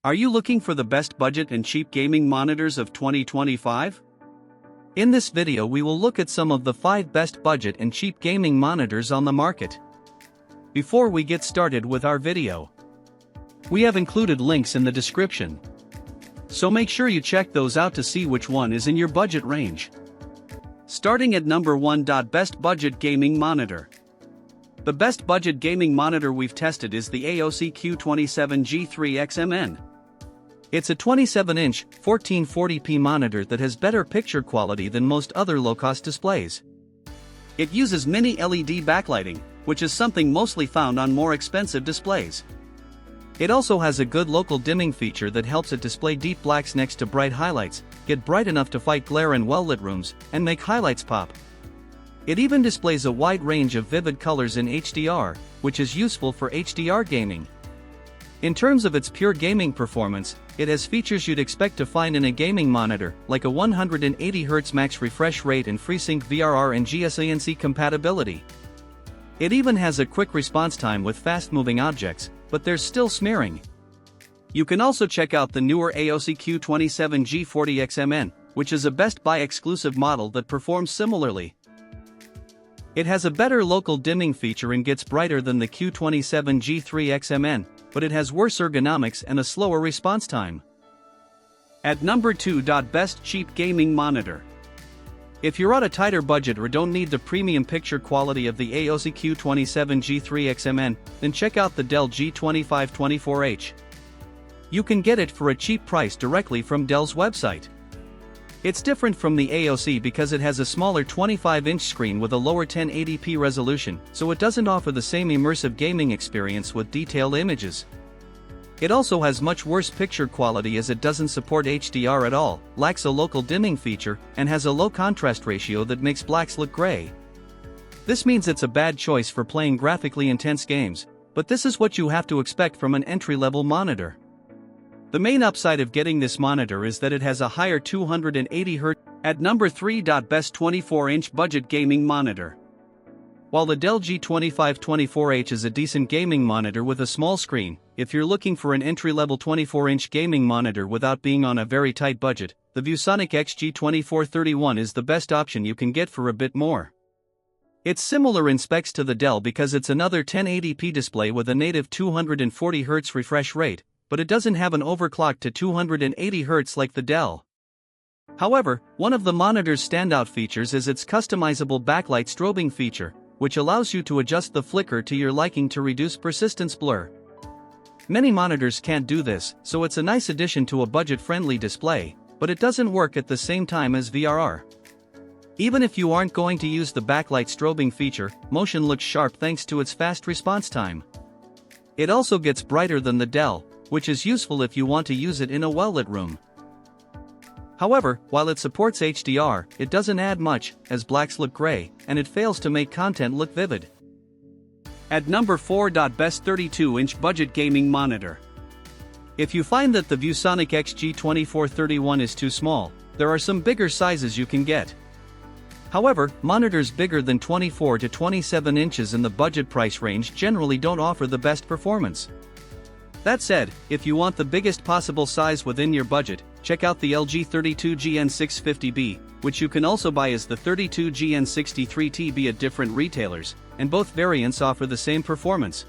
Are you looking for the best budget and cheap gaming monitors of 2025? In this video we will look at some of the 5 best budget and cheap gaming monitors on the market. Before we get started with our video, we have included links in the description, so make sure you check those out to see which one is in your budget range. Starting at number 1. Best budget gaming monitor. The best budget gaming monitor we've tested is the AOC Q27G3XMN. It's a 27-inch, 1440p monitor that has better picture quality than most other low-cost displays. It uses mini LED backlighting, which is something mostly found on more expensive displays. It also has a good local dimming feature that helps it display deep blacks next to bright highlights, get bright enough to fight glare in well-lit rooms, and make highlights pop. It even displays a wide range of vivid colors in HDR, which is useful for HDR gaming. In terms of its pure gaming performance, it has features you'd expect to find in a gaming monitor, like a 180Hz max refresh rate and FreeSync VRR and GSANC compatibility. It even has a quick response time with fast-moving objects, but there's still smearing. You can also check out the newer AOC Q27G40XMN, which is a Best Buy exclusive model that performs similarly. It has a better local dimming feature and gets brighter than the Q27G3XMN, but it has worse ergonomics and a slower response time. At number 2. Best cheap gaming monitor. If you're on a tighter budget or don't need the premium picture quality of the AOC Q27G3XMN, then check out the Dell G2524H. You can get it for a cheap price directly from Dell's website. It's different from the AOC because it has a smaller 25-inch screen with a lower 1080p resolution, so it doesn't offer the same immersive gaming experience with detailed images. It also has much worse picture quality as it doesn't support HDR at all, lacks a local dimming feature, and has a low contrast ratio that makes blacks look gray. This means it's a bad choice for playing graphically intense games, but this is what you have to expect from an entry-level monitor. The main upside of getting this monitor is that it has a higher 280Hz. At number 3. Best 24-inch budget gaming monitor. While the Dell G2524H is a decent gaming monitor with a small screen, if you're looking for an entry-level 24-inch gaming monitor without being on a very tight budget, the ViewSonic XG2431 is the best option you can get for a bit more. It's similar in specs to the Dell because it's another 1080p display with a native 240Hz refresh rate, but it doesn't have an overclock to 280Hz like the Dell. However, one of the monitor's standout features is its customizable backlight strobing feature, which allows you to adjust the flicker to your liking to reduce persistence blur. Many monitors can't do this, so it's a nice addition to a budget-friendly display, but it doesn't work at the same time as VRR. Even if you aren't going to use the backlight strobing feature, motion looks sharp thanks to its fast response time. It also gets brighter than the Dell, which is useful if you want to use it in a well-lit room. However, while it supports HDR, it doesn't add much, as blacks look gray, and it fails to make content look vivid. At number 4. Best 32-inch budget gaming monitor. If you find that the ViewSonic XG2431 is too small, there are some bigger sizes you can get. However, monitors bigger than 24 to 27 inches in the budget price range generally don't offer the best performance. That said, if you want the biggest possible size within your budget, check out the LG 32GN650B, which you can also buy as the 32GN63TB at different retailers, and both variants offer the same performance.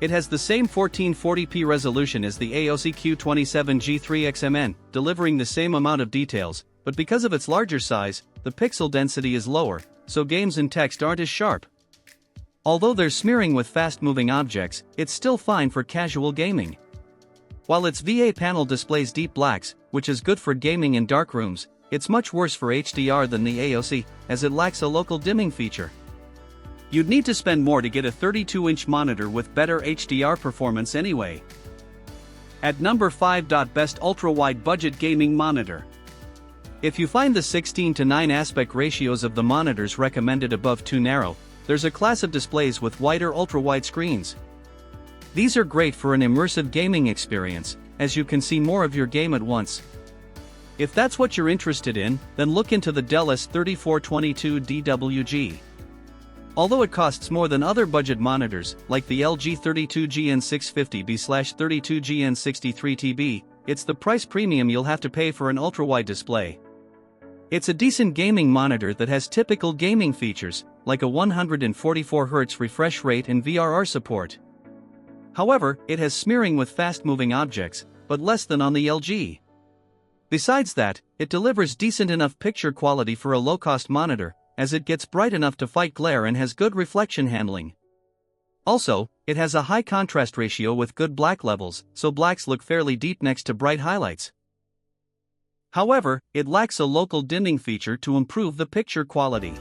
It has the same 1440p resolution as the AOC Q27G3XMN, delivering the same amount of details, but because of its larger size, the pixel density is lower, so games and text aren't as sharp. Although there's smearing with fast-moving objects, it's still fine for casual gaming. While its VA panel displays deep blacks, which is good for gaming in dark rooms, it's much worse for HDR than the AOC, as it lacks a local dimming feature. You'd need to spend more to get a 32-inch monitor with better HDR performance anyway. At number 5. Best ultra-wide budget gaming monitor. If you find the 16:9 aspect ratios of the monitors recommended above too narrow, there's a class of displays with wider ultra-wide screens. These are great for an immersive gaming experience, as you can see more of your game at once. If that's what you're interested in, then look into the Dell S3422 DWG. Although it costs more than other budget monitors, like the LG 32GN650B/32GN63TB, it's the price premium you'll have to pay for an ultrawide display. It's a decent gaming monitor that has typical gaming features, like a 144Hz refresh rate and VRR support. However, it has smearing with fast-moving objects, but less than on the LG. Besides that, it delivers decent enough picture quality for a low-cost monitor, as it gets bright enough to fight glare and has good reflection handling. Also, it has a high contrast ratio with good black levels, so blacks look fairly deep next to bright highlights. However, it lacks a local dimming feature to improve the picture quality.